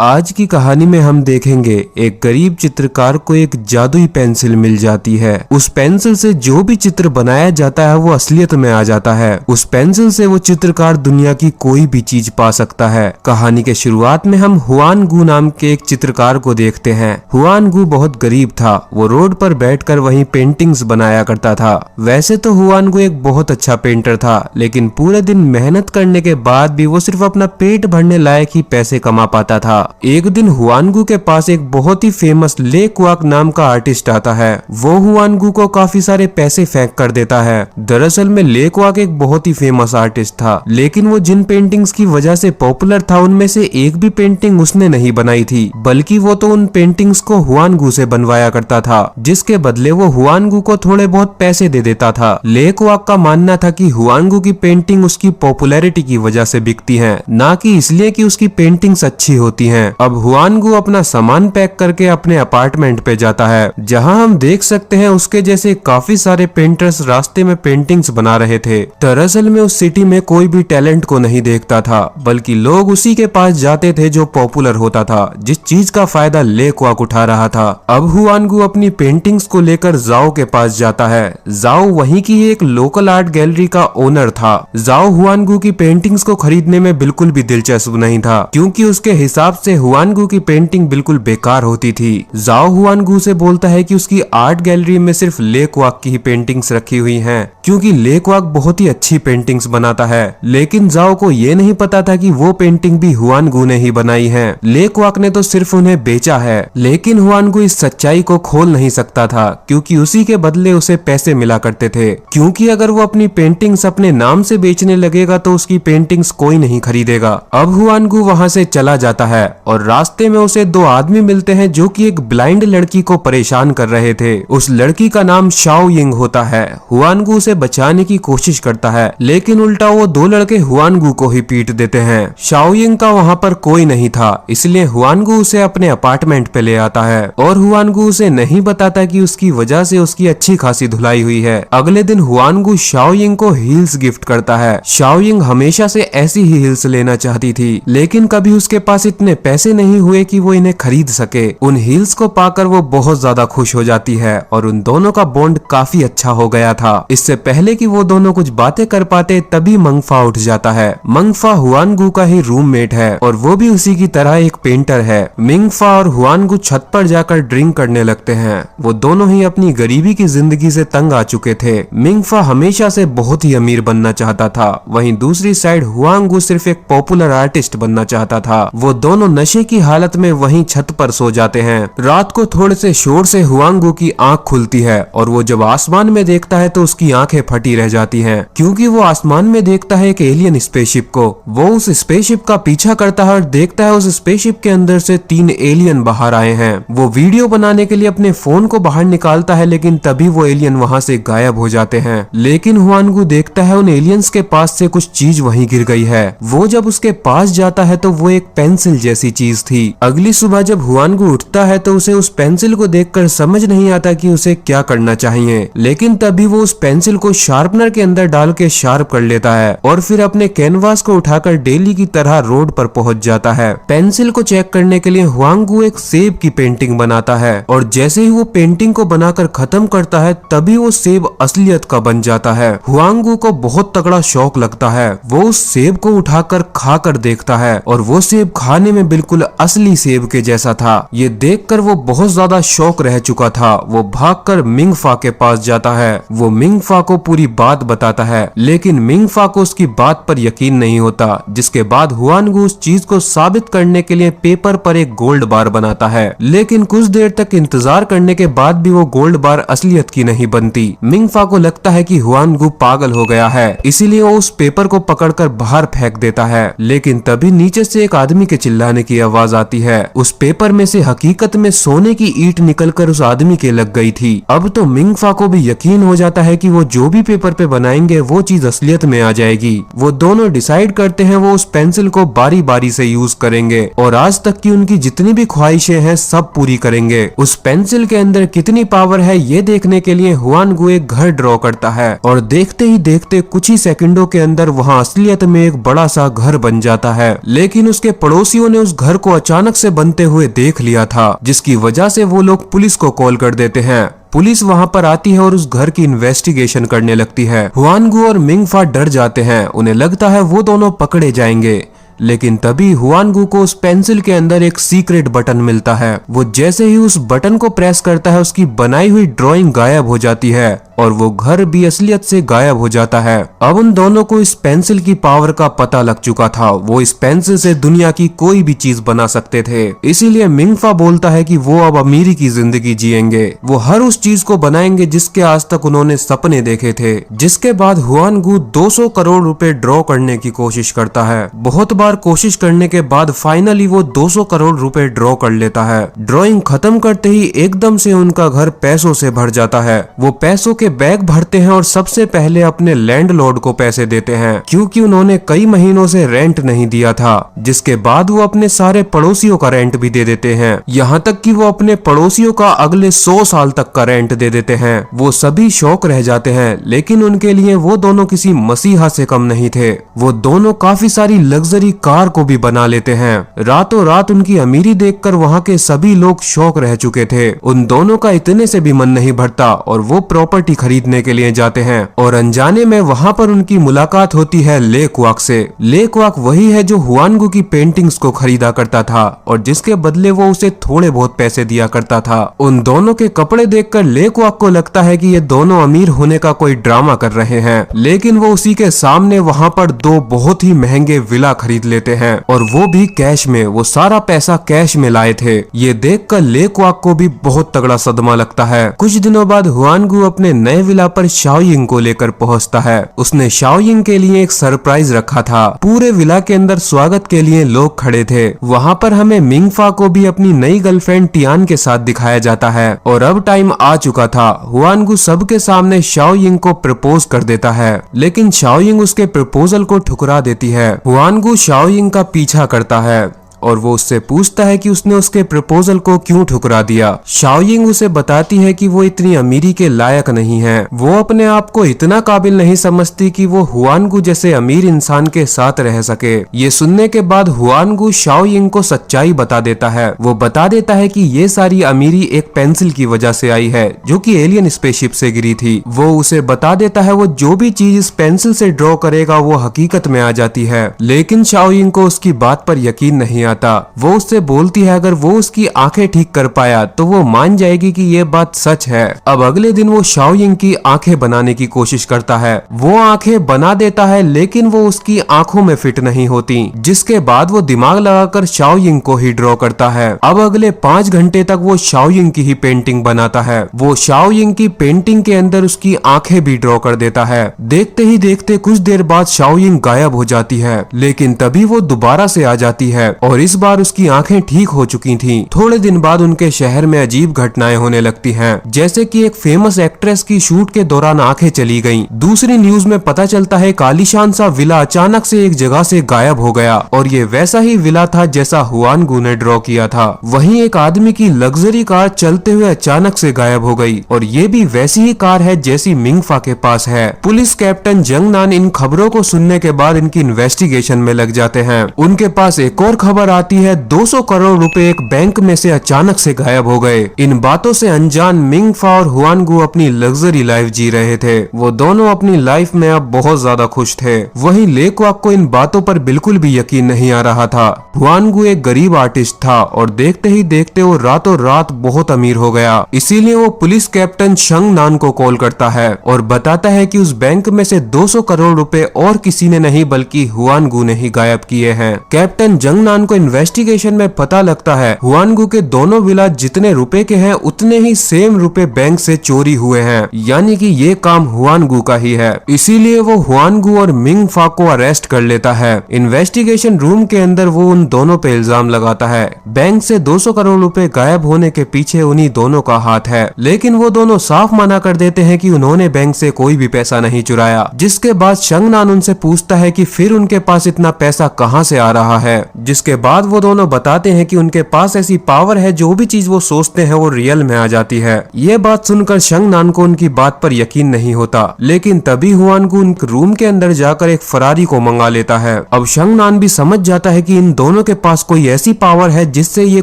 आज की कहानी में हम देखेंगे एक गरीब चित्रकार को एक जादुई पेंसिल मिल जाती है। उस पेंसिल से जो भी चित्र बनाया जाता है वो असलियत में आ जाता है। उस पेंसिल से वो चित्रकार दुनिया की कोई भी चीज पा सकता है। कहानी के शुरुआत में हम हुआन गू नाम के एक चित्रकार को देखते हैं। हुआन गू बहुत गरीब था। वो रोड पर बैठकर वहीं पेंटिंग्स बनाया करता था। वैसे तो हुआन गू एक बहुत अच्छा पेंटर था, लेकिन पूरे दिन मेहनत करने के बाद भी वो सिर्फ अपना पेट भरने लायक ही पैसे कमा पाता था। एक दिन हुआन गू के पास एक बहुत ही फेमस ले क्वाक नाम का आर्टिस्ट आता है। वो हुआन गू को काफी सारे पैसे फेंक कर देता है। दरअसल में ले क्वाक एक बहुत ही फेमस आर्टिस्ट था, लेकिन वो जिन पेंटिंग्स की वजह से पॉपुलर था उनमें से एक भी पेंटिंग उसने नहीं बनाई थी, बल्कि वो तो उन पेंटिंग्स को हुआन गू से बनवाया करता था, जिसके बदले वो हुआन गू को थोड़े बहुत पैसे दे देता था। ले क्वाक का मानना था कि हुआन गू की पेंटिंग उसकी पॉपुलैरिटी की वजह से बिकती है, ना कि इसलिए कि उसकी पेंटिंग्स अच्छी होती हैं। अब हुआन गू अपना सामान पैक करके अपने अपार्टमेंट पे जाता है, जहां हम देख सकते हैं उसके जैसे काफी सारे पेंटर्स रास्ते में पेंटिंग्स बना रहे थे। दरअसल में उस सिटी में कोई भी टैलेंट को नहीं देखता था, बल्कि लोग उसी के पास जाते थे जो पॉपुलर होता था, जिस चीज का फायदा ले क्वाक उठा रहा था। अब हुआन गू अपनी पेंटिंग्स को लेकर जाओ के पास जाता है। जाओ वहीं की एक लोकल आर्ट गैलरी का ओनर था। जाओ हुआन गू की पेंटिंग्स को खरीदने में बिल्कुल भी दिलचस्प नहीं था, क्योंकि उसके हिसाब से हुआन गू की पेंटिंग बिल्कुल बेकार होती थी। जाओ हुआन गू से बोलता है कि उसकी आर्ट गैलरी में सिर्फ ले क्वाक की ही पेंटिंग्स रखी हुई हैं, क्योंकि ले क्वाक बहुत ही अच्छी पेंटिंग्स बनाता है। लेकिन जाओ को ये नहीं पता था कि वो पेंटिंग भी हुआन गू ने ही बनाई है। ले क्वाक ने तो सिर्फ उन्हें बेचा है, लेकिन हुआन गू इस सच्चाई को खोल नहीं सकता था, क्योंकि उसी के बदले उसे पैसे मिला करते थे। क्योंकि अगर वो अपनी पेंटिंग्स अपने नाम से बेचने लगेगा तो उसकी पेंटिंग्स कोई नहीं खरीदेगा। अब हुआन गू वहां से चला जाता है और रास्ते में उसे दो आदमी मिलते हैं जो कि एक ब्लाइंड लड़की को परेशान कर रहे थे। उस लड़की का नाम शाओ यिंग होता है। हुआन गू उसे बचाने की कोशिश करता है, लेकिन उल्टा वो दो लड़के हुआन गू को ही पीट देते हैं। शाओ यिंग का वहां पर कोई नहीं था, इसलिए हुआन गू उसे अपने अपार्टमेंट पे ले आता है और हुआन गू उसे नहीं बताता कि उसकी वजह से उसकी अच्छी खासी धुलाई हुई है। अगले दिन हुआन गू शाओ यिंग को हील्स गिफ्ट करता है। शाओ यिंग हमेशा से ऐसी ही हील्स लेना चाहती थी, लेकिन कभी उसके पास इतने पैसे नहीं हुए कि वो इन्हें खरीद सके। उन हील्स को पाकर वो बहुत ज्यादा खुश हो जाती है और उन दोनों का बॉन्ड काफी अच्छा हो गया था। इससे पहले कि वो दोनों कुछ बातें कर पाते तभी मंगफा उठ जाता है। मंगफा हुआन गू का ही रूममेट है और वो भी उसी की तरह एक पेंटर है। मिंगफा और हुआन गू छत पर जाकर ड्रिंक करने लगते हैं। वो दोनों ही अपनी गरीबी की जिंदगी से तंग आ चुके थे। मिंगफा हमेशा से बहुत ही अमीर बनना चाहता था, वहीं दूसरी साइड हुआन गू सिर्फ एक पॉपुलर आर्टिस्ट बनना चाहता था। वो दोनों नशे की हालत में वहीं छत पर सो जाते हैं। रात को थोड़े से शोर से हुआन गू की आंख खुलती है और वो जब आसमान में देखता है तो उसकी आंखें फटी रह जाती हैं, क्योंकि वो आसमान में देखता है एक एलियन स्पेसशिप को। वो उस स्पेसशिप का पीछा करता है और देखता है उस स्पेसशिप के अंदर से 3 एलियन बाहर आए हैं। वो वीडियो बनाने के लिए अपने फोन को बाहर निकालता है, लेकिन तभी वो एलियन वहां से गायब हो जाते हैं। लेकिन हुआन गू देखता है उन एलियंस के पास से कुछ चीज वहीं गिर गई है। वो जब उसके पास जाता है तो वो एक पेंसिल जैसी चीज थी। अगली सुबह जब हुआन गू उठता है तो उसे उस पेंसिल को देखकर समझ नहीं आता कि उसे क्या करना चाहिए, लेकिन तभी वो उस पेंसिल को शार्पनर के अंदर डाल के शार्प कर लेता है और फिर अपने कैनवास को उठाकर डेली की तरह रोड पर पहुंच जाता है। पेंसिल को चेक करने के लिए हुआन गू एक सेब की पेंटिंग बनाता है और जैसे ही वो पेंटिंग को बनाकर खत्म करता है तभी वो सेब असलियत का बन जाता है। हुआन गू को बहुत तगड़ा शौक लगता है। वो उस सेब को उठाकर खाकर देखता है और वो सेब खाने में बिल्कुल असली सेब के जैसा था। ये देखकर वो बहुत ज्यादा शौक रह चुका था। वो भागकर मिंगफा के पास जाता है। वो मिंगफा को पूरी बात बताता है, लेकिन मिंगफा को उसकी बात पर यकीन नहीं होता, जिसके बाद हुआन गू उस चीज को साबित करने के लिए पेपर पर एक गोल्ड बार बनाता है। लेकिन कुछ देर तक इंतजार करने के बाद भी वो गोल्ड बार असलियत की नहीं बनती। मिंगफा को लगता है कि हुआन गू पागल हो गया है, इसीलिए वो उस पेपर को पकड़कर बाहर फेंक देता है। लेकिन तभी नीचे से एक आदमी के चिल्लाने की आवाज आती है। उस पेपर में से हकीकत में सोने की ईंट निकलकर उस आदमी के लग गई थी। अब तो मिंगफा को भी यकीन हो जाता है कि वो जो भी पेपर पे बनाएंगे वो चीज असलियत में आ जाएगी। वो दोनों डिसाइड करते हैं वो उस पेंसिल को बारी बारी से यूज करेंगे और आज तक की उनकी जितनी भी ख्वाहिशें हैं सब पूरी करेंगे। उस पेंसिल के अंदर कितनी पावर है ये देखने के लिए हुआन गू एक घर ड्रॉ करता है और देखते ही देखते कुछ ही सेकंडों के अंदर वहाँ असलियत में एक बड़ा सा घर बन जाता है। लेकिन उसके पड़ोसियों ने उस उस घर को अचानक से बनते हुए देख लिया था, जिसकी वजह से वो लोग पुलिस को कॉल कर देते हैं। पुलिस वहां पर आती है और उस घर की इन्वेस्टिगेशन करने लगती है। हुआनगू और मिंगफा डर जाते हैं, उन्हें लगता है वो दोनों पकड़े जाएंगे। लेकिन तभी हुआनगू को उस पेंसिल के अंदर एक सीक्रेट बटन मिलता है। वो जैसे ही उस बटन को प्रेस करता है, उसकी बनाई हुई ड्राइंग गायब हो जाती है और वो घर भी असलियत से गायब हो जाता है। अब उन दोनों को इस पेंसिल की पावर का पता लग चुका था। वो इस पेंसिल से दुनिया की कोई भी चीज बना सकते थे। इसीलिए मिंगफा बोलता है कि वो अब अमीरी की जिंदगी जिएंगे। वो हर उस चीज को बनाएंगे जिसके आज तक उन्होंने सपने देखे थे। जिसके बाद हुआनगू 200 करोड़ रुपए ड्रॉ करने की कोशिश करता है। बहुत बार कोशिश करने के बाद फाइनली वो 200 करोड़ रुपए ड्रॉ कर लेता है। ड्रॉइंग खत्म करते ही एकदम से उनका घर पैसों से भर जाता है। वो पैसों के बैग भरते हैं और सबसे पहले अपने लैंडलॉर्ड को पैसे देते हैं, क्योंकि उन्होंने कई महीनों से रेंट नहीं दिया था। जिसके बाद वो अपने सारे पड़ोसियों का रेंट भी दे देते हैं, यहाँ तक कि वो अपने पड़ोसियों का अगले 100 साल तक का रेंट दे देते हैं। वो सभी शौक रह जाते हैं, लेकिन उनके लिए वो दोनों किसी मसीहा से कम नहीं थे। वो दोनों काफी सारी लग्जरी कार को भी बना लेते हैं। रातों रात उनकी अमीरी देखकर वहाँ के सभी लोग शौक रह चुके थे। उन दोनों का इतने से भी मन नहीं भरता और वो प्रॉपर्टी खरीदने के लिए जाते हैं और अनजाने में वहाँ पर उनकी मुलाकात होती है ले क्वाक से। ले क्वाक वही है जो हुआनगू की पेंटिंग्स को खरीदा करता था और जिसके बदले वो उसे थोड़े बहुत पैसे दिया करता था। उन दोनों के कपड़े देखकर ले क्वाक को लगता है कि ये दोनों अमीर होने का कोई ड्रामा कर रहे हैं, लेकिन वो उसी के सामने वहाँ पर 2 बहुत ही महंगे विला खरीद लेते हैं और वो भी कैश में। वो सारा पैसा कैश में लाए थे। ये देखकर ले क्वाक को भी बहुत तगड़ा सदमा लगता है। कुछ दिनों बाद हुआनगू अपने नए विला पर शाओयिंग को लेकर पहुंचता है। उसने शाओयिंग के लिए एक सरप्राइज रखा था। पूरे विला के अंदर स्वागत के लिए लोग खड़े थे। वहाँ पर हमें मिंगफा को भी अपनी नई गर्लफ्रेंड टियान के साथ दिखाया जाता है और अब टाइम आ चुका था। हुआनगू सबके सामने शाओयिंग को प्रपोज कर देता है, लेकिन शाओयिंग उसके प्रपोजल को ठुकरा देती है। हुआनगू शाओयिंग का पीछा करता है और वो उससे पूछता है कि उसने उसके प्रपोजल को क्यों ठुकरा दिया। शाओयिंग उसे बताती है कि वो इतनी अमीरी के लायक नहीं है। वो अपने आप को इतना काबिल नहीं समझती कि वो हुआनगू जैसे अमीर इंसान के साथ रह सके। ये सुनने के बाद हुआनगू शाओयिंग को सच्चाई बता देता है। वो बता देता है कि ये सारी अमीरी एक पेंसिल की वजह से आई है जो कि एलियन स्पेसशिप से गिरी थी। वो उसे बता देता है वो जो भी चीज इस पेंसिल से ड्रॉ करेगा वो हकीकत में आ जाती है। लेकिन शाओयिंग को उसकी बात पर यकीन नहीं आता। वो उससे बोलती है अगर वो उसकी आंखें ठीक कर पाया तो वो मान जाएगी कि ये बात सच है। अब अगले दिन वो शाओयिंग की आंखें बनाने की कोशिश करता है। वो आंखें बना देता है, लेकिन वो उसकी आंखों में फिट नहीं होती। जिसके बाद वो दिमाग लगाकर शाओयिंग को ही ड्रॉ करता है। अब अगले 5 घंटे तक वो शाओयिंग की ही पेंटिंग बनाता है। वो शाओयिंग की पेंटिंग के अंदर उसकी आंखें भी ड्रॉ कर देता है। देखते ही देखते कुछ देर बाद शाओयिंग गायब हो जाती है, लेकिन तभी वो दोबारा से आ जाती है और इस बार उसकी आंखें ठीक हो चुकी थीं। थोड़े दिन बाद उनके शहर में अजीब घटनाएं होने लगती हैं, जैसे कि एक फेमस एक्ट्रेस की शूट के दौरान आंखें चली गईं। दूसरी न्यूज में पता चलता है आलीशान सा विला अचानक से एक जगह से गायब हो गया और ये वैसा ही विला था जैसा हुआनगू ने ड्रॉ किया था। वहीं एक आदमी की लग्जरी कार चलते हुए अचानक से गायब हो गई और ये भी वैसी ही कार है जैसी मिंगफा के पास है। पुलिस कैप्टन जंग नान इन खबरों को सुनने के बाद इनकी इन्वेस्टिगेशन में लग जाते हैं। उनके पास एक और खबर आती है 200 करोड़ रुपए एक बैंक में से अचानक से गायब हो गए। इन बातों से अनजान मिंगफा और हुआनगू अपनी लग्जरी लाइफ जी रहे थे। वो दोनों अपनी लाइफ में अब बहुत ज्यादा खुश थे। वहीं ले क्वाक को इन बातों पर बिल्कुल भी यकीन नहीं आ रहा था। हुआनगू एक गरीब आर्टिस्ट था और देखते ही देखते वो रातों रात बहुत अमीर हो गया। इसीलिए वो पुलिस कैप्टन शंग नान को कॉल करता है और बताता है कि उस बैंक में से 200 करोड़ रुपए और किसी ने नहीं बल्कि हुआनगू ने ही गायब किए हैं। कैप्टन जंग नान को इन्वेस्टिगेशन में पता लगता है हुआनगू के दोनों विला जितने रुपए के हैं उतने ही सेम रुपए बैंक से चोरी हुए हैं, यानी कि ये काम हुआनगू का ही है। इसीलिए वो हुआनगू और मिंगफा को अरेस्ट कर लेता है। इन्वेस्टिगेशन रूम के अंदर वो उन दोनों पे इल्जाम लगाता है बैंक से 200 करोड़ रुपए गायब होने के पीछे उन्हीं दोनों का हाथ है, लेकिन वो दोनों साफ मना कर देते हैं कि उन्होंने बैंक से कोई भी पैसा नहीं चुराया। जिसके बाद शंग नान उनसे पूछता है कि फिर उनके पास इतना पैसा कहां से आ रहा है। जिसके बाद बाद वो दोनों बताते हैं कि उनके पास ऐसी पावर है, जो भी चीज वो सोचते हैं वो रियल में आ जाती है। ये बात सुनकर शंगनान को उनकी बात पर यकीन नहीं होता, लेकिन तभी हुआनगू उन रूम के अंदर जाकर एक फरारी को मंगा लेता है। अब शंगनान भी समझ जाता है कि इन दोनों के पास कोई ऐसी पावर है जिससे ये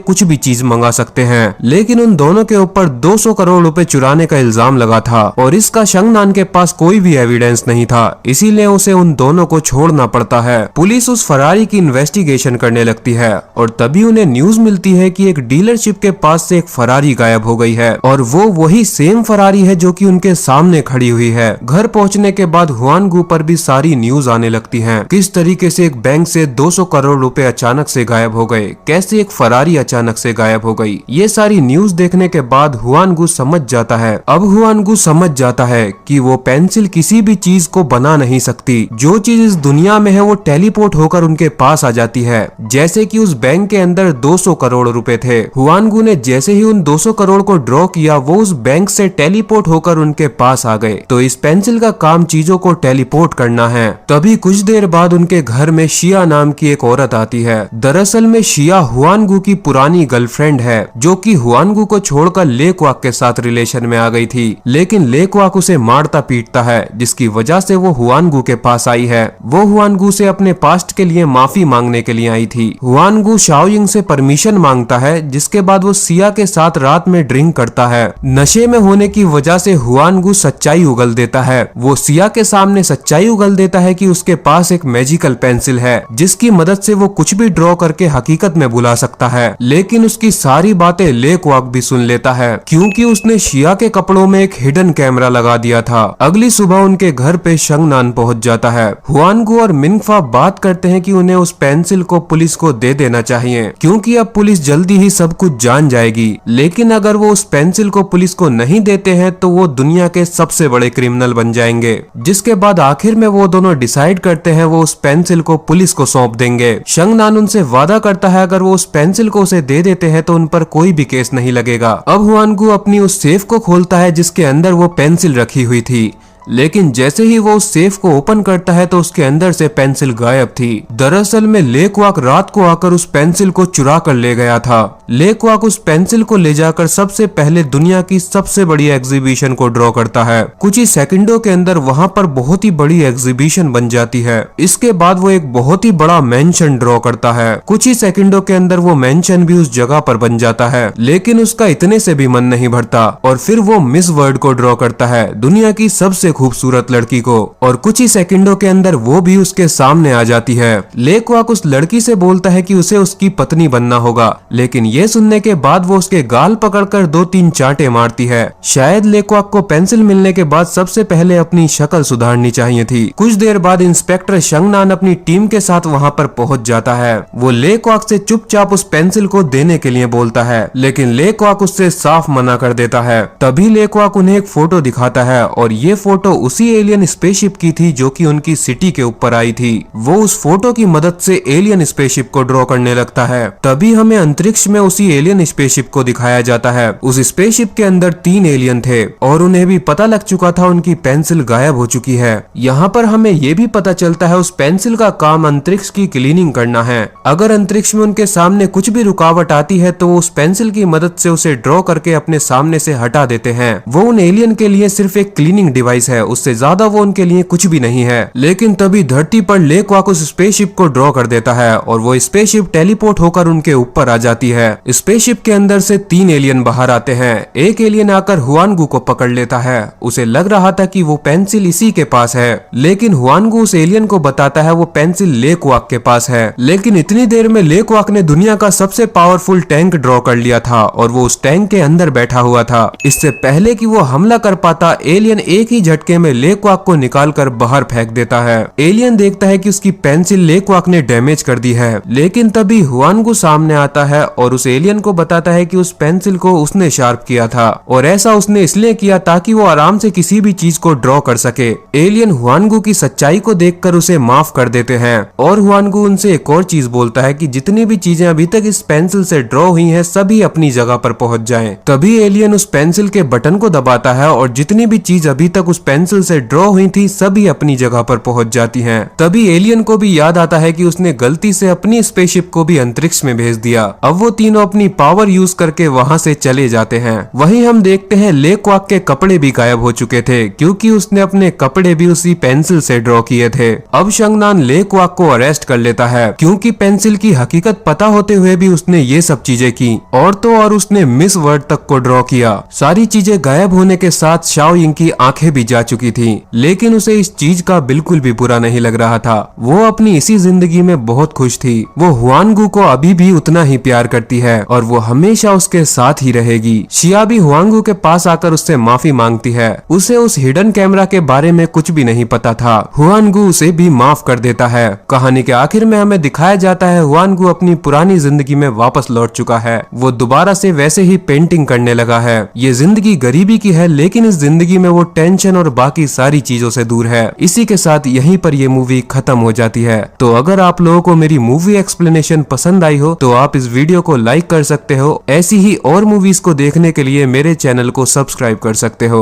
कुछ भी चीज मंगा सकते हैं, लेकिन उन दोनों के ऊपर 200 करोड़ रुपए चुराने का इल्जाम लगा था और इसका शंगनान के पास कोई भी एविडेंस नहीं था, इसीलिए उसे उन दोनों को छोड़ना पड़ता है। पुलिस उस फरारी की इन्वेस्टिगेशन करने लगती है और तभी उन्हें न्यूज मिलती है कि एक डीलरशिप के पास से एक फरारी गायब हो गई है और वो वही सेम फरारी है जो कि उनके सामने खड़ी हुई है। घर पहुंचने के बाद हुआनगू पर भी सारी न्यूज आने लगती हैं। किस तरीके से एक बैंक से 200 करोड़ रुपए अचानक से गायब हो गए, कैसे एक फरारी अचानक से गायब हो गई। ये सारी न्यूज देखने के बाद हुआनगू समझ जाता है। अब हुआनगू समझ जाता है कि वो पेंसिल किसी भी चीज को बना नहीं सकती। जो चीज इस दुनिया में है वो टेलीपोर्ट होकर उनके पास आ जाती है। जैसे कि उस बैंक के अंदर 200 करोड़ रुपए थे। हुआनगू ने जैसे ही उन 200 करोड़ को ड्रॉ किया, वो उस बैंक से टेलीपोर्ट होकर उनके पास आ गए। तो इस पेंसिल का काम चीजों को टेलीपोर्ट करना है। तभी कुछ देर बाद उनके घर में शिया नाम की एक औरत आती है। दरअसल में शिया हुआनगू की पुरानी गर्लफ्रेंड है, जो कि हुआनगू को छोड़कर ले क्वाक के साथ रिलेशन में आ गई थी, लेकिन ले क्वाक उसे मारता पीटता है, जिसकी वजह से वो हुआनगू के पास आई है। वो हुआनगू से अपने पास्ट के लिए माफी मांगने के लिए आई थी। हुआनगू शाओयिंग से परमिशन मांगता है, जिसके बाद वो सिया के साथ रात में ड्रिंक करता है। नशे में होने की वजह से हुआनगू सच्चाई उगल देता है। वो सिया के सामने सच्चाई उगल देता है कि उसके पास एक मैजिकल पेंसिल है, जिसकी मदद से वो कुछ भी ड्रॉ करके हकीकत में बुला सकता है। लेकिन उसकी सारी बातें ले क्वाक भी सुन लेता है, क्योंकि उसने शिया के कपड़ों में एक हिडन कैमरा लगा दिया था। अगली सुबह उनके घर पे शंगनान पहुंच जाता है। हुआनगू और मिंगफा बात करते हैं कि उन्हें उस पेंसिल को पुलिस को दे देना चाहिए, क्योंकि अब पुलिस जल्दी ही सब कुछ जान जाएगी। लेकिन अगर वो उस पेंसिल को पुलिस को नहीं देते हैं तो वो दुनिया के सबसे बड़े क्रिमिनल बन जाएंगे। जिसके बाद आखिर में वो दोनों डिसाइड करते हैं वो उस पेंसिल को पुलिस को सौंप देंगे। शंगनान उनसे वादा करता है अगर वो उस पेंसिल को उसे दे देते हैं तो उन पर कोई भी केस नहीं लगेगा। अब हुआनगू अपनी उस सेफ को खोलता है जिसके अंदर वो पेंसिल रखी हुई थी, लेकिन जैसे ही वो उस सेफ को ओपन करता है तो उसके अंदर से पेंसिल गायब थी। दरअसल में ले क्वाक रात को आकर उस पेंसिल को चुरा कर ले गया था। ले क्वाक उस पेंसिल को ले जाकर सबसे पहले दुनिया की सबसे बड़ी एग्जीबिशन को ड्रॉ करता है। कुछ ही सेकंडों के अंदर वहां पर बहुत ही बड़ी एग्जीबिशन बन जाती है। इसके बाद वो एक बहुत ही बड़ा मेंशन ड्रॉ करता है। कुछ ही सेकंडों के अंदर वो मेंशन भी उस जगह पर बन जाता है, लेकिन उसका इतने से भी मन नहीं भरता और फिर वो मिस वर्ल्ड को ड्रॉ करता है, दुनिया की सबसे खूबसूरत लड़की को, और कुछ ही सेकंडों के अंदर वो भी उसके सामने आ जाती है। ले क्वाक उस लड़की से बोलता है कि उसे उसकी पत्नी बनना होगा, लेकिन ये सुनने के बाद वो उसके गाल पकड़कर 2-3 चांटे मारती है। शायद ले क्वाक को पेंसिल मिलने के बाद सबसे पहले अपनी शक्ल सुधारनी चाहिए थी। कुछ देर बाद इंस्पेक्टर शंगनान अपनी टीम के साथ वहाँ पर पहुँच जाता है। वो ले क्वाक से चुपचाप उस पेंसिल को देने के लिए बोलता है, लेकिन ले क्वाक उससे साफ मना कर देता है। तभी ले क्वाक उन्हें एक फोटो दिखाता है और ये फोटो उसी एलियन स्पेसशिप की थी जो कि उनकी सिटी के ऊपर आई थी। वो उस फोटो की मदद से एलियन स्पेसशिप को ड्रॉ करने लगता है। तभी हमें अंतरिक्ष में उसी एलियन स्पेसशिप को दिखाया जाता है। उस स्पेसशिप के अंदर 3 एलियन थे और उन्हें भी पता लग चुका था उनकी पेंसिल गायब हो चुकी है। यहाँ पर हमें ये भी पता चलता है उस पेंसिल का काम अंतरिक्ष की क्लीनिंग करना है। अगर अंतरिक्ष में उनके सामने कुछ भी रुकावट आती है तो वो उस पेंसिल की मदद से उसे ड्रॉ करके अपने सामने से हटा देते हैं। वो उन एलियन के लिए सिर्फ एक क्लीनिंग डिवाइस है, उससे ज्यादा वो उनके लिए कुछ भी नहीं है। लेकिन तभी धरती पर ले क्वाक उस स्पेसशिप को ड्रॉ कर देता है और वो स्पेसशिप टेलीपोर्ट होकर उनके ऊपर आ जाती है। स्पेसशिप के अंदर से 3 एलियन बाहर आते हैं। एक एलियन आकर हुआनगू को पकड़ लेता है। उसे लग रहा था कि वो पेंसिल इसी के पास है, लेकिन हुआनगू उस एलियन को बताता है वो पेंसिल ले क्वाक के पास है। लेकिन इतनी देर में ले क्वाक ने दुनिया का सबसे पावरफुल टैंक ड्रॉ कर लिया था और वो उस टैंक के अंदर बैठा हुआ था। इससे पहले कि वो हमला कर पाता, एलियन एक ही झटके में ले क्वाक को निकालकर बाहर फेंक देता है। एलियन देखता है कि उसकी पेंसिल ले क्वाक ने डैमेज कर दी है, लेकिन तभी हुआनगू सामने आता है और उस एलियन को बताता है कि उस पेंसिल को उसने शार्प किया था और ऐसा उसने इसलिए किया ताकि वो आराम से किसी भी चीज को ड्रॉ कर सके। एलियन हुआनगू की सच्चाई को देखकर उसे माफ कर देते हैं और हुआनगू उनसे एक और चीज बोलता है कि जितनी भी चीजें अभी तक इस पेंसिल से ड्रॉ हुई हैं सभी अपनी जगह पर पहुंच जाएं। तभी एलियन उस पेंसिल के बटन को दबाता है और जितनी भी चीज अभी तक उस पेंसिल से ड्रॉ हुई थी सभी अपनी जगह पर पहुंच जाती हैं। तभी एलियन को भी याद आता है कि उसने गलती से अपनी स्पेसशिप को भी अंतरिक्ष में भेज दिया। अब वो तीनों अपनी पावर यूज करके वहां से चले जाते हैं। वहीं हम देखते हैं ले क्वाक के कपड़े भी गायब हो चुके थे क्योंकि उसने अपने कपड़े भी उसी पेंसिल से ड्रॉ किए थे। अब शंगनान ले क्वाक को अरेस्ट कर लेता है क्योंकि पेंसिल की हकीकत पता होते हुए भी उसने ये सब चीजें की और तो और उसने मिस वर्ल्ड तक को ड्रॉ किया। सारी चीजें गायब होने के साथ शाओ यिंग की आंखें भी जा चुकी थी, लेकिन उसे इस चीज का बिल्कुल भी बुरा नहीं लग रहा था। वो अपनी इसी जिंदगी में बहुत खुश थी। वो हुआनगू को अभी भी उतना ही प्यार करती है और वो हमेशा उसके साथ ही रहेगी। शिया भी हुआनगू के पास आकर उससे माफी मांगती है। उसे उस हिडन कैमरा के बारे में कुछ भी नहीं पता था। हुआनगू उसे भी माफ कर देता है। कहानी के आखिर में हमें दिखाया जाता है हुआनगू अपनी पुरानी जिंदगी में वापस लौट चुका है। वो दोबारा से वैसे ही पेंटिंग करने लगा है। ये जिंदगी गरीबी की है, लेकिन इस जिंदगी में वो टेंशन और बाकी सारी चीजों से दूर है। इसी के साथ यहीं पर ये मूवी खत्म हो जाती है। तो अगर आप लोगों को मेरी मूवी एक्सप्लेनेशन पसंद आई हो तो आप इस वीडियो को लाइक कर सकते हो। ऐसी ही और मूवीज को देखने के लिए मेरे चैनल को सब्सक्राइब कर सकते हो।